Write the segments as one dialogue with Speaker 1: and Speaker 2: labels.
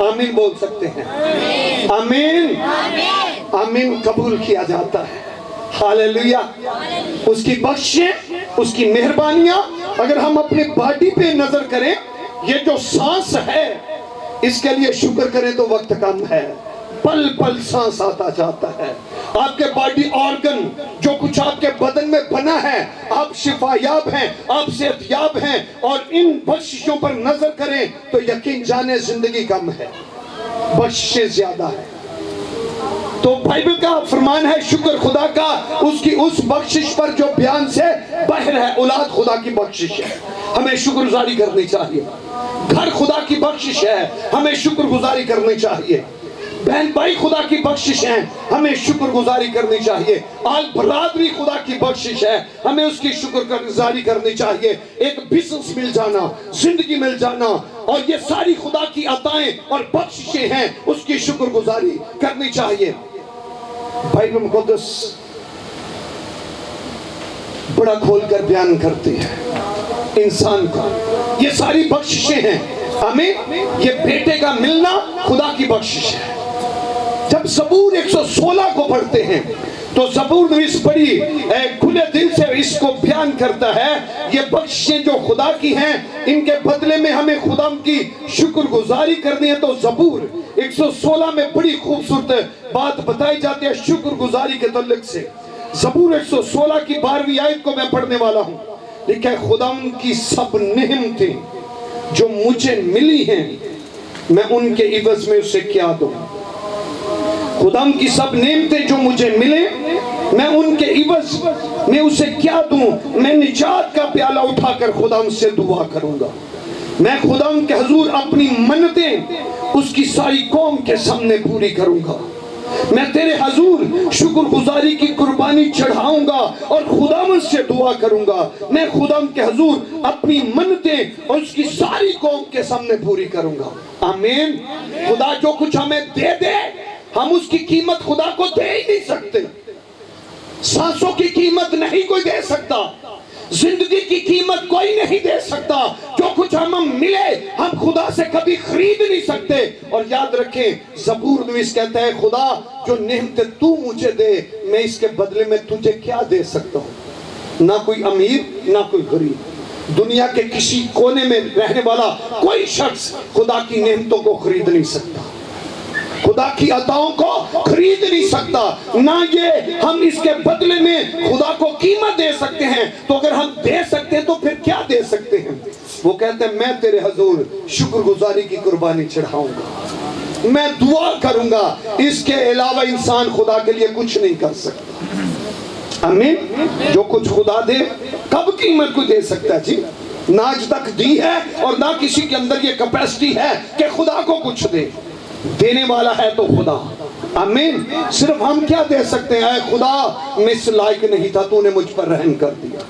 Speaker 1: آمین بول سکتے ہیں؟ آمین آمین قبول کیا جاتا ہے. ہاللیلویہ. اس کی بخشیں، اس کی مہربانیاں. اگر ہم اپنی باڈی پہ نظر کریں، یہ جو سانس ہے اس کے لیے شکر کریں تو وقت کم ہے. پل پل سانس آتا جاتا ہے. آپ کے باڈی آرگن جو کچھ آپ کے بدن میں بنا ہے، آپ شفا یاب ہیں، آپ صحت یاب ہیں. اور ان بخششوں پر نظر کریں تو یقین جانے زندگی کم ہے، بخششیں زیادہ ہے. تو بائبل کا فرمان ہے شکر خدا کا اس کی اس بخشش پر جو بیان سے باہر ہے. اولاد خدا کی بخشش ہے، ہمیں شکر گزاری کرنی چاہیے. گھر خدا کی بخشش ہے، ہمیں شکر گزاری کرنی چاہیے. بہن بھائی خدا کی بخشش ہیں، ہمیں شکر گزاری کرنی چاہیے. آل برادری خدا کی بخشش ہے، ہمیں اس کی شکر گزاری کرنی چاہیے. ایک بزنس مل جانا، زندگی مل جانا، اور یہ ساری خدا کی عطائیں اور بخششیں ہیں، اس کی شکر گزاری کرنی چاہیے. بائبل مقدس بڑا کھول کر بیان کرتی ہے انسان کا. یہ ساری بخششیں ہیں. آمین. یہ بیٹے کا ملنا خدا کی بخشش ہے. جب زبور 116 کو پڑھتے ہیں تو زبور نویس بڑی کھلے دل سے اس کو بیان کرتا ہے. یہ بخششیں جو خدا کی ہیں، ان کے بدلے میں ہمیں خدا کی شکر گزاری کرنی ہے. تو زبور 116 میں بڑی خوبصورت بات بتائی جاتی ہے شکر گزاری کے تعلق سے. زبور 116 کی 12ویں آیت کو میں پڑھنے والا ہوں. لکھا ہے خدا کی سب نعمتیں جو مجھے ملی ہیں میں ان کے عوض میں اسے کیا دوں. خدا کی سب نعمتیں جو مجھے ملے میں ان کے عوض میں اسے کیا دوں. میں نجات کا پیالہ اٹھا کر خدا سے دعا کروں گا. میں خدا کے حضور اپنی منتیں اس کی ساری قوم کے سامنے پوری کروں گا. میں تیرے حضور شکر گزاری کی قربانی چڑھاؤں گا اور خدا سے دعا کروں گا. میں خدا کے حضور اپنی منتیں اور اس کی ساری قوم کے سامنے پوری کروں گا. آمین. خدا جو کچھ ہمیں دے دے ہم اس کی قیمت خدا کو دے ہی نہیں سکتے. سانسوں کی قیمت نہیں کوئی دے سکتا، زندگی کی قیمت کوئی نہیں دے سکتا. جو کچھ ہم ملے ہم خدا سے کبھی خرید نہیں سکتے. اور یاد رکھیں زبور نویس کہتا ہے خدا جو نعمتیں تو مجھے دے میں اس کے بدلے میں تجھے کیا دے سکتا ہوں. نہ کوئی امیر نہ کوئی غریب، دنیا کے کسی کونے میں رہنے والا کوئی شخص خدا کی نعمتوں کو خرید نہیں سکتا، خدا کی عطاؤں کو خرید نہیں سکتا. نہ یہ ہم اس کے بدلے میں خدا کو قیمت دے سکتے ہیں. تو اگر ہم دے سکتے ہیں تو پھر کیا دے سکتے ہیں؟ وہ کہتے ہیں میں تیرے حضور شکر گزاری کی قربانی چڑھاؤں گا، میں دعا کروں گا. اس کے علاوہ انسان خدا کے لیے کچھ نہیں کر سکتا. آمین. جو کچھ خدا دے کب قیمت کو دے سکتا ہے؟ جی نہ آج تک دی ہے اور نہ کسی کے اندر یہ کیپیسٹی ہے کہ خدا کو کچھ دے. دینے والا ہے تو خدا. آمین. صرف ہم کیا دے سکتے ہیں؟ اے خدا میں اس لائق نہیں تھا، تو نے مجھ پر رحم کر دیا.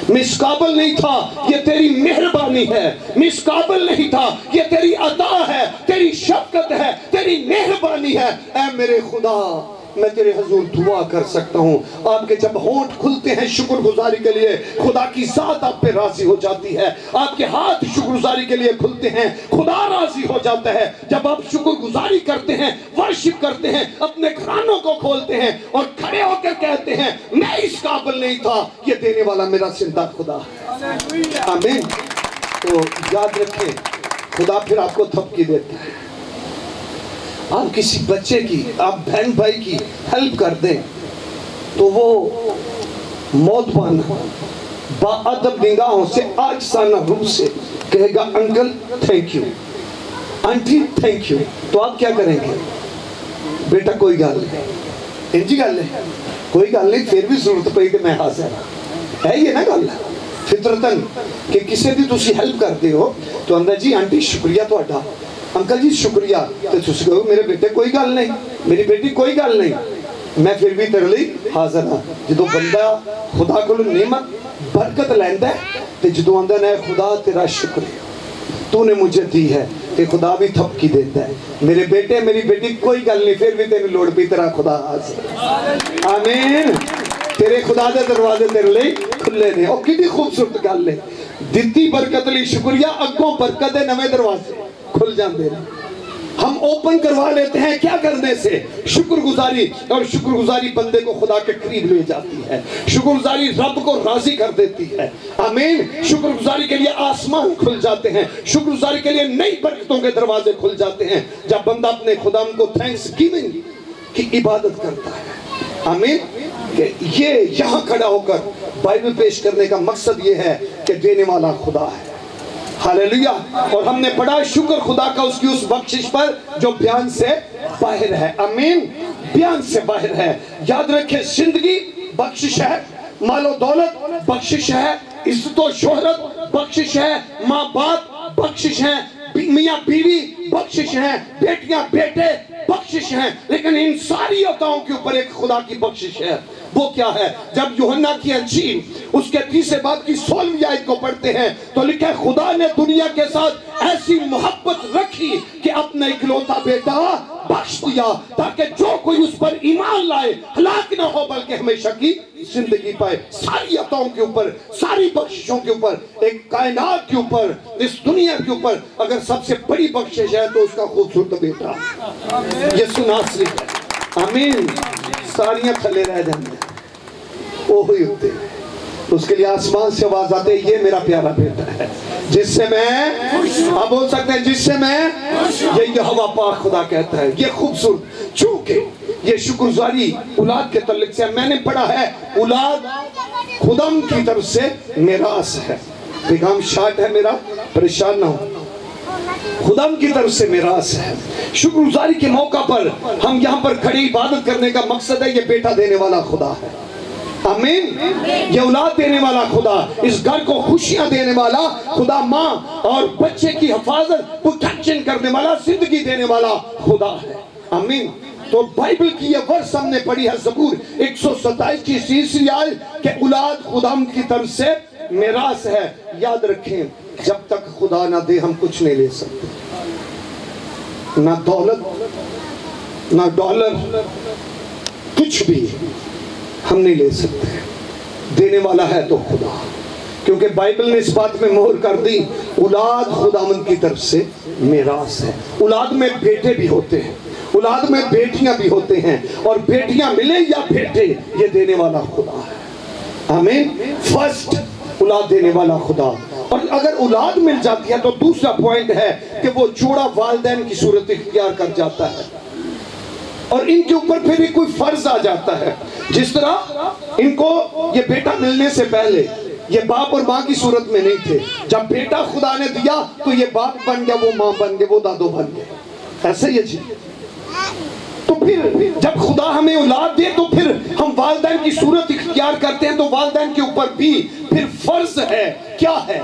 Speaker 1: میں اس قابل نہیں تھا، یہ تیری مہربانی ہے. میں اس قابل نہیں تھا، یہ تیری عطا ہے، تیری شفقت ہے، تیری مہربانی ہے. اے میرے خدا میں تیرے حضور دعا کر سکتا ہوں. آپ کے جب ہونٹ کھلتے ہیں شکر گزاری کے لیے خدا کی ذات آپ پہ راضی ہو جاتی ہے. آپ کے ہاتھ شکر گزاری کے لیے کھلتے ہیں خدا راضی ہو جاتا ہے. جب آپ شکر گزاری کرتے ہیں، ورشپ کرتے ہیں، اپنے گھرانوں کو کھولتے ہیں اور کھڑے ہو کر کہتے ہیں میں اس قابل نہیں تھا، یہ دینے والا میرا زندہ خدا ہے. آمین. تو یاد رکھیں خدا پھر آپ کو تھپکی دیتا ہے. آپ کسی بچے کی، آپ بہن بھائی کی ہیلپ کر دیں تو وہ موت پانا با ادب نگاہوں سے عاجزانہ روح سے کہے گا uncle thank you, aunty thank you. تو آپ کیا کریں گے؟ بیٹا کوئی گل نہیں، انجی گل ہے کوئی گل نہیں، پھر بھی ضرورت پئی کہ میں حاضر ہے. یہ نا گل فطرتاً کہ کسی دی تسی ہیلپ کرتے ہو تو اندر جی آنٹی شکریہ تہاڈا، انکل جی شکریہ. تو تسی کہو میرے بیٹے کوئی گل نہیں، میری بیٹی کوئی گل نہیں، میں پھر بھی تیرے لئی حاضر ہاں. جدو بندہ خدا کو نعمت برکت لیندا ہے تے جدو آندا ہے خدا تیرا شکریہ تو نے مجھے دی ہے، کہ خدا بھی تھپکی دیتا ہے میرے بیٹے میری بیٹی کوئی گل نہیں، پھر بھی تیری لوڑ پی تیرا خدا حاضر. آمین. تیرے خدا دے دروازے تیرے لئی کھلے نے. اور کتنی خوبصورت گل ہے، دتی برکت لئی شکریہ، اگوں برکت دے نویں دروازے کھل جاندے نے. ہم اوپن کروا لیتے ہیں کیا کرنے سے؟ شکر گزاری. اور شکر گزاری بندے کو خدا کے قریب لے جاتی ہے. شکر گزاری رب کو راضی کر دیتی ہے. آمین. شکر گزاری کے لیے آسمان کھل جاتے ہیں. شکر گزاری کے لیے نئی برکتوں کے دروازے کھل جاتے ہیں جب بندہ اپنے خدا کو تھینکس گیونگ کی عبادت کرتا ہے. آمین. کہ یہ یہاں کھڑا ہو کر بائبل پیش کرنے کا مقصد یہ ہے کہ دینے والا خدا ہے. ہاللیلویا. اور ہم نے پڑھا شکر خدا کا اس کی اس بخشش پر جو بیان سے باہر ہے. آمین. بیان سے باہر ہے. یاد رکھیں زندگی بخشش ہے, مال و دولت بخشش ہے, عزت و شہرت بخشش ہے, ماں باپ بخشش ہیں, میاں بیوی بخشش ہیں, بیٹیاں بیٹے بخشش ہیں. لیکن ان ساری عطاؤں کے اوپر ایک خدا کی بخشش ہے. وہ کیا ہے؟ جب یوحنا کی انجیل اس کے 30 باب کی 16ویں آیت کو پڑھتے ہیں تو لکھا ہے خدا نے دنیا کے ساتھ ایسی محبت رکھی کہ اپنا اکلوتا بیٹا بخش دیا تاکہ جو کوئی اس پر ایمان لائے ہلاک نہ ہو بلکہ ہمیشہ کی زندگی پائے. ساری عطاؤں کے اوپر, ساری بخششوں کے اوپر, ایک کائنات کے اوپر, اس دنیا کے اوپر اگر سب سے بڑی بخشش ہے تو اس کا خوبصورت بیٹا یسوع ناصری ہے. آمین. ساریاں تھلے رہ جاندے وہی ہوتے ہیں. اس کے لیے آسمان سے آواز آتے ہیں یہ میرا پیارا بیٹا ہے جس سے میں, آپ بول سکتے ہیں جس سے میں, یہ یہوہ پاک خدا کہتا ہے. یہ خوبصورت, چونکہ یہ شکر گزاری اولاد کے تعلق سے میں نے پڑھا ہے اولاد خدام کی طرف سے میراث ہے. پیغام شارٹ ہے میرا, پریشان نہ ہو. خدام کی طرف سے میراث ہے. شکر گزاری کے موقع پر ہم یہاں پر کھڑی عبادت کرنے کا مقصد ہے یہ بیٹا دینے والا خدا ہے. آمین. یہ اولاد دینے والا خدا, اس گھر کو خوشیاں دینے والا خدا, ماں اور بچے کی حفاظت پروٹیکشن کرنے والا, زندگی دینے والا خدا ہے. آمین. تو بائبل کی یہ ورس ہم نے پڑھی ہے زبور 127 کی 3 آیت کہ اولاد خدام کی طرف سے میراث ہے. یاد رکھیں جب تک خدا نہ دے ہم کچھ نہیں لے سکتے. نہ دولت, نہ ڈالر, کچھ بھی ہم نہیں لے سکتے. دینے والا ہے تو خدا. کیونکہ بائبل نے اس بات میں مہر کر دی اولاد خداوند کی طرف سے میراث ہے. اولاد میں بیٹے بھی ہوتے ہیں, اولاد میں بیٹیاں بھی ہوتے ہیں, اور بیٹیاں ملے یا بیٹے یہ دینے والا خدا ہے. آمین. فرسٹ اولاد دینے والا خدا. اور اگر اولاد مل جاتی ہے تو دوسرا پوائنٹ ہے کہ وہ جوڑا والدین کی صورت اختیار کر جاتا ہے, اور ان کے اوپر پھر کوئی فرض آ جاتا ہے. جس طرح ان کو یہ بیٹا ملنے سے پہلے یہ باپ اور ماں کی صورت میں نہیں تھے. جب بیٹا خدا نے دیا تو یہ باپ بن گیا, وہ ماں بن گئے, وہ دادو بن گئے. ایسے ہی جی. تو پھر جب خدا ہمیں اولاد دے تو پھر ہم والدین کی صورت اختیار کرتے ہیں, تو والدین کے اوپر بھی پھر فرض ہے. کیا ہے؟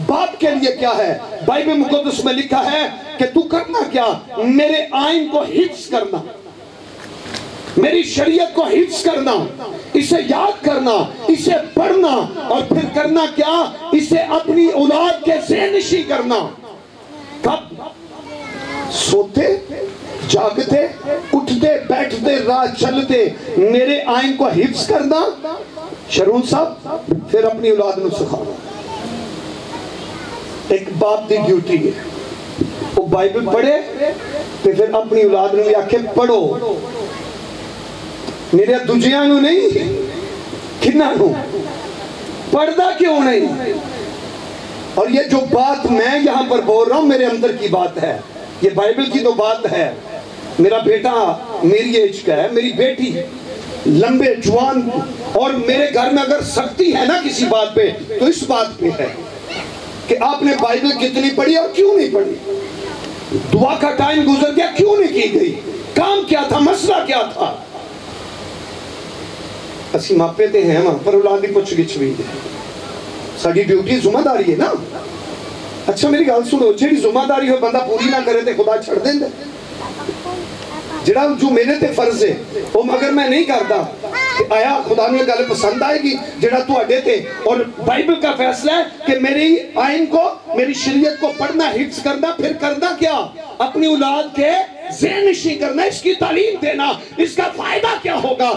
Speaker 1: باپ کے لیے کیا ہے؟ بائبل مقدس میں لکھا ہے کہ تو کرنا کیا؟ میرے آئین کو حفظ کرنا, میری شریعت کو حفظ کرنا, اسے یاد کرنا, اسے پڑھنا, اور پھر کرنا کیا؟ اسے اپنی اولاد کے ذہنشی کرنا. کب؟ سوتے, جاگتے, اٹھتے, بیٹھتے, راہ چلتے میرے آئین کو حفظ کرنا. شرون صاحب پھر اپنی اولاد نو سکھانا. ایک باپ دی ڈیوٹی ہے, وہ بائبل پڑھے تو پھر اپنی اولاد نو آکھے پڑھو. میرے دوجیاں نو نہیں, کنا نو پڑھدا کیوں نہیں؟ اور یہ جو بات میں یہاں پر بول رہا ہوں میرے اندر کی بات ہے, یہ بائبل کی تو بات ہے. میرا بیٹا میری ایج کا ہے, میری بیٹی لمبے جوان, اور میرے گھر میں اگر سختی ہے نا کسی بات پہ تو اس بات پہ ہے کہ آپ نے بائبل کتنی پڑھی اور کیوں نہیں پڑھی, دعا کا ٹائم گزر گیا کیوں نہیں کی گئی, کام کیا تھا, مسئلہ کیا تھا. اسی ماپے تے ہیں وہاں پر اولاد دی پوچھ گچھ بھی ہے. ساری ڈیوٹی ذمہ داری ہے نا. اچھا میری گل سنو, جیڑی ذمہ داری ہو بندہ پوری نہ کرے تے خدا چھڑ دیں دے. جڑا جو میرے تے فرض ہے وہ مگر میں نہیں کرتا, آیا خدا نے گل پسند آئے گی جڑا تو اڈے تے. اور بائبل کا فیصلہ ہے کہ میری آئین کو, میری شریعت کو پڑھنا, حفظ کرنا, پھر کرنا کیا؟ اپنی اولاد کے ذہن نشین کرنا, اس کی تعلیم دینا. اس کا فائدہ کیا ہوگا؟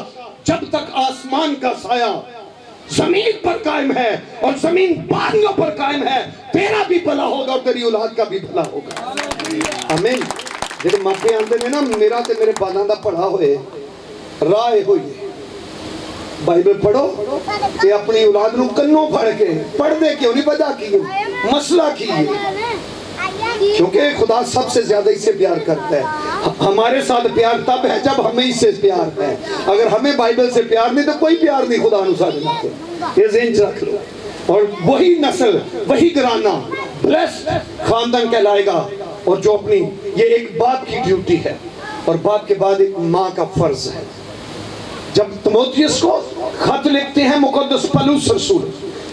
Speaker 1: جب تک آسمان کا سایہ زمین پر قائم ہے اور زمین پانیوں پر قائم ہے, تیرا بھی بھلا ہوگا اور تیری اولاد کا بھی بھلا ہوگا. آمین. جب ماپے آتے ہیں نا میرا تے میرے بالاں دا پڑھا ہوئے راہ ہوئی ہے بائبل پڑھو کہ اپنی اولاد نو کنوں پڑھ کے پڑھ دے کیوں نہیں بجا کی مسئلہ کی ہے کیونکہ خدا سب سے زیادہ اسے پیار کرتا ہے. ہمارے ساتھ پیار تب ہے جب ہمیں اس سے پیار ہے. اگر ہمیں بائبل سے پیار نہیں تو کوئی پیار نہیں خدا نو ساتھ نہ. یہ ذہن رکھ لو. اور وہی نسل وہی گھرانہ بلیسڈ خاندان کہلائے گا. اور جو اپنی یہ ایک باپ کی ڈیوٹی ہے اور باپ کے بعد ایک ماں کا فرض ہے. جب تیموتھیوس کو خط لکھتے ہیں مقدس پولس رسول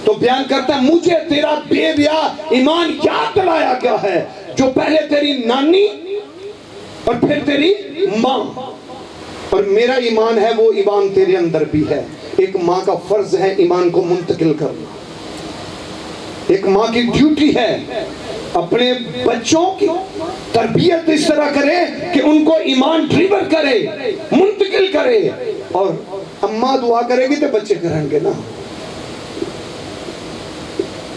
Speaker 1: تو بیان کرتا ہے مجھے تیرا بے بیاہ ایمان یاد دلایا گیا ہے جو پہلے تیری نانی اور پھر تیری ماں اور میرا ایمان ہے وہ ایمان تیرے اندر بھی ہے. ایک ماں کا فرض ہے ایمان کو منتقل کرنا. ایک ماں کی ڈیوٹی ہے اپنے بچوں کی تربیت اس طرح کرے کہ ان کو ایمان ڈریور کرے منتقل کرے. اور اماں دعا کرے گی تو بچے کریں گے نا.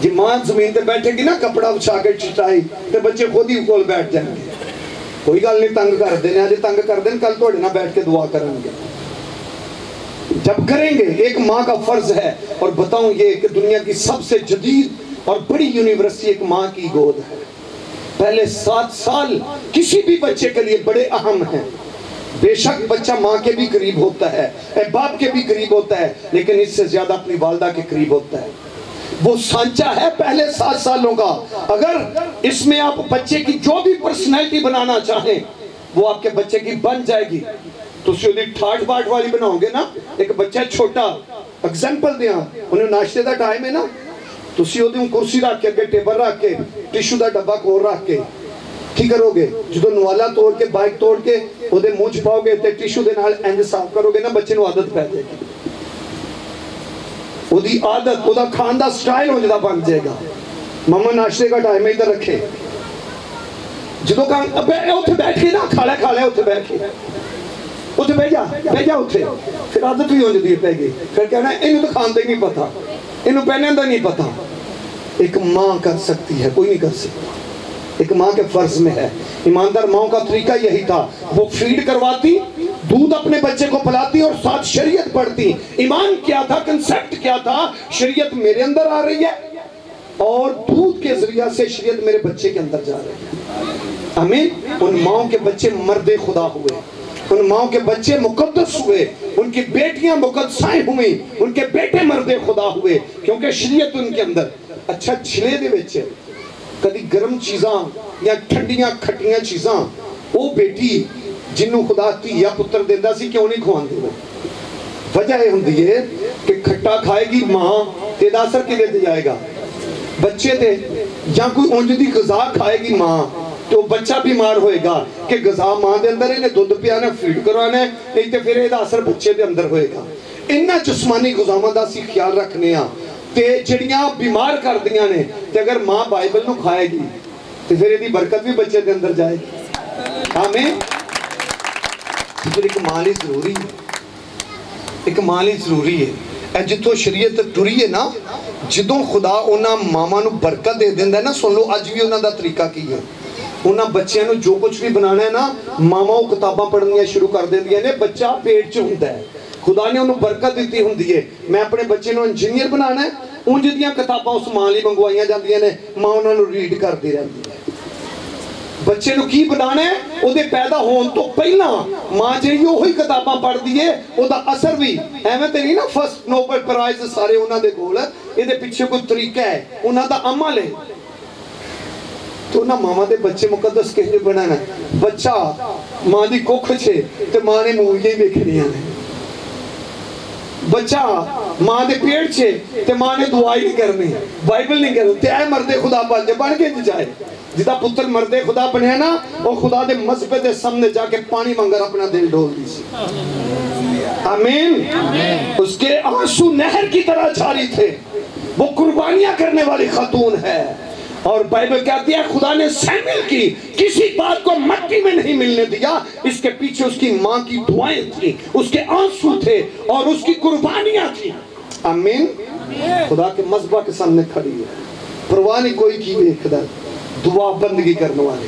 Speaker 1: جی ماں زمین تے بیٹھے گی نا کپڑا بچھا کے چٹائی تو بچے خود ہی کول بیٹھ جائیں گے. کوئی گل نہیں تنگ کر دینے آج تنگ کر دیں کل توڑے نہ بیٹھ کے دعا کریں گے. جب کریں گے ایک ماں کا فرض ہے. اور بتاؤں یہ کہ دنیا کی سب سے جدید اور بڑی یونیورسٹی ایک ماں کی گود ہے. پہلے 7 سال کسی بھی بچے کے لیے بڑے اہم ہیں. بے شک بچہ ماں کے بھی قریب ہوتا ہے باپ کے بھی قریب ہوتا ہے لیکن اس سے زیادہ اپنی والدہ کے قریب ہوتا ہے. وہ سانچہ ہے پہلے 7 سالوں کا. اگر اس میں آپ بچے کی جو بھی پرسنالٹی بنانا چاہیں وہ آپ کے بچے کی بن جائے گی. تو اسی ہوتی ٹھاٹ باٹ والی بناؤ گے نا. ایک بچہ چھوٹا اگزامپل دیا انہیں ناشتے دا ٹائم ہے نا تو اسی ہوتی کرسی رکھ کے ٹیبل رکھ کے ٹیشو دا ڈبا کھول رکھ کے کی کرو گے جدو نوالا توڑ کے بائک توڑ کے وہ دے منہ چھپاؤ گے تے ٹیشو دے نال انج صاف کرو گے نا بچے نو عادت پہ جائے گی. وہ دی عادت وہ دا کھان دا سٹائل ہو جدا بن جائے گا. ماما ناشتے کا ٹائم ادھر رکھے جدو کہاں اتھے بیٹھ کے نا کھا لے اتھے بیٹھ کے اتھے بہ جا اتھے پھر عادت بھی ہو جاتی ہے پہ گئی. پھر کہنا ہے انہوں تو کھان دے نہیں پتا انہوں پہنے دا نہیں پتا. ایک ماں کر سکتی ہے کوئی نہیں کر سکتا. ایک ماں کے فرض میں ہے. ایماندار ماں کا طریقہ یہی تھا. وہ فیڈ کرواتی دودھ اپنے بچے کو پلاتی اور ساتھ شریعت پڑھتی. ایمان کیا تھا کنسپٹ کیا تھا شریعت میرے اندر آ رہی ہے اور دودھ کے ذریعہ سے شریعت میرے بچے کے اندر جا رہی ہے. آمین. ان ماؤں کے بچے مرد خدا ہوئے. ان ماؤں کے بچے مقدس ہوئے. ان کی بیٹیاں مقدسائیں ہوئیں. ان کے بیٹے مرد خدا ہوئے کیونکہ شریعت ان کے اندر. اچھا چھلے دے بچے کدی گرم چیزاں یا ٹھنڈیاں کھٹیاں چیزاں وہ بیٹی جنوں خدا تھیا پتر دیندہ سی کیوں نہیں کھوان دے. وجہ یہ ہوندی ہے کہ کھٹا کھائے گی ماں تیدا اثر کے لئے دے جائے گا بچے دے. یا کوئی اونجدی غذا کھائے گی ماں تو بچہ بیمار ہوئے گا کہ غذا ماں دے اندر انہیں دودھ پیانا فیڈ کروانا ہے نہیں تو پھر یہ اثر بچے دے اندر ہوئے گا. انہاں جسمانی غذاواں دا سی خیال رکھنے ہاں تے جڑیاں بیمار کر دیاں نے تے اگر ماں بائبل نو کھائے گی تے پھر یہ برکت بھی بچے دے اندر جائے گی. آمین. پھر ایک مالی ضروری ہے. ایک مالی ضروری ہے. اے جتوں شریعت ٹری ہے نا جدوں خدا انہاں ماما نو برکت دے دیندہ ہے نا سن لو اج بھی انہاں دا طریقہ کی ہے. انہاں بچیاں نو جو کچھ بھی بنانا ہے نا ماما وہ کتاباں پڑھنیاں شروع کر دے دیا نے بچہ پیٹ چ ہوندا ہے. خدا نے انہوں برکت دیتی ہوں دیئے میں اپنے بچے نو انجینئر بنانا ہے ان جدیاں کتاباں اس ماں لی منگوائیاں جاندیاں نے ماں انہوں نے ریڈ کر دی رہتی ہے. بچے نو کی بنانا ہے او دے پیدا ہون تو پہلا ماں جہی وہی کتاباں پڑھ دیئے او دا اثر بھی ایویں تے نہیں نا فرسٹ نوبل پرائز سارے انہاں دے گول ہے یہ دے پیچھے کوئی طریقہ ہے انہاں دا عمل ہے. تو نہ ماما دے بچے مقدس کہنے بنانا ہے. بچہ ماں دی کوکھ چھے تے ماں نے موویاں دیکھنی ہیں. بچہ ماں دے پیڑ چھے تے ماں نے دعائی نہیں کرنی بائبل نہیں کرنی تے اے مرد خدا بن کے جائے. جدا پتر مرد خدا بنے نا وہ خدا دے مذہب دے سامنے جا کے پانی منگر اپنا دل ڈول دی سی. آمین. اس کے آنسو نہر کی طرح جاری تھے. وہ قربانیاں کرنے والی خاتون ہے. اور بائبل کہتی ہے خدا نے سیموئیل کی کسی بات کو مٹی میں نہیں ملنے دیا. اس کے پیچھے اس کی ماں کی دعائیں تھیں اس کے آنسو تھے اور اس کی قربانیاں تھیں. آمین. خدا کے مذبح کے سامنے کھڑی ہے پرواہ نہیں کوئی کی دیکھ در دعا بندگی کرنے والی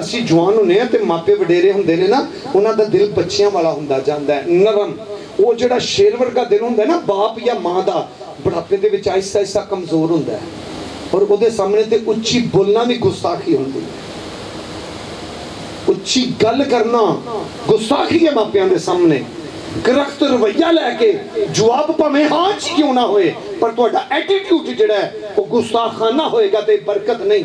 Speaker 1: ਅਸੀਂ ਜਵਾਨ ਹੁੰਦੇ ਆ ਤੇ ਮਾਪੇ ਵਡੇਰੇ ਹੁੰਦੇ ਨੇ ਨਾ, ਉਹਨਾਂ ਦਾ ਦਿਲ ਬੱਚਿਆਂ ਵਾਲਾ ਹੁੰਦਾ ਜਾਂਦਾ ਹੈ, ਨਰਮ। ਉਹ ਜਿਹੜਾ ਸ਼ੇਰ ਵਰਗਾ ਦਿਲ ਹੁੰਦਾ ਨਾ ਬਾਪ ਜਾਂ ਮਾਂ ਦਾ, ਬੁਢਾਪੇ ਦੇ ਵਿੱਚ ਆਹਿਸਤਾ ਆਹਿਸਤਾ ਕਮਜ਼ੋਰ ਹੁੰਦਾ ਹੈ। ਔਰ ਉਹਦੇ ਸਾਹਮਣੇ ਤੇ ਉੱਚੀ ਬੋਲਣਾ ਵੀ ਗੁਸਤਾਖੀ ਹੁੰਦੀ ਹੈ, ਉੱਚੀ ਗੱਲ ਕਰਨਾ ਗੁਸਤਾਖੀ ਹੈ ਮਾਪਿਆਂ ਦੇ ਸਾਹਮਣੇ। ਕਰਖਤ ਰਵਈਆ ਲੈ ਕੇ ਜਵਾਬ ਭਾਵੇਂ ਹਾਂ ਚ ਕਿਉਂ ਨਾ ਹੋਏ, ਪਰ ਤੁਹਾਡਾ ਐਟੀਟਿਊਡ ਜਿਹੜਾ ਹੈ ਉਹ ਗੁਸਤਾਖਾਨਾ ਹੋਏਗਾ ਤੇ ਬਰਕਤ ਨਹੀਂ।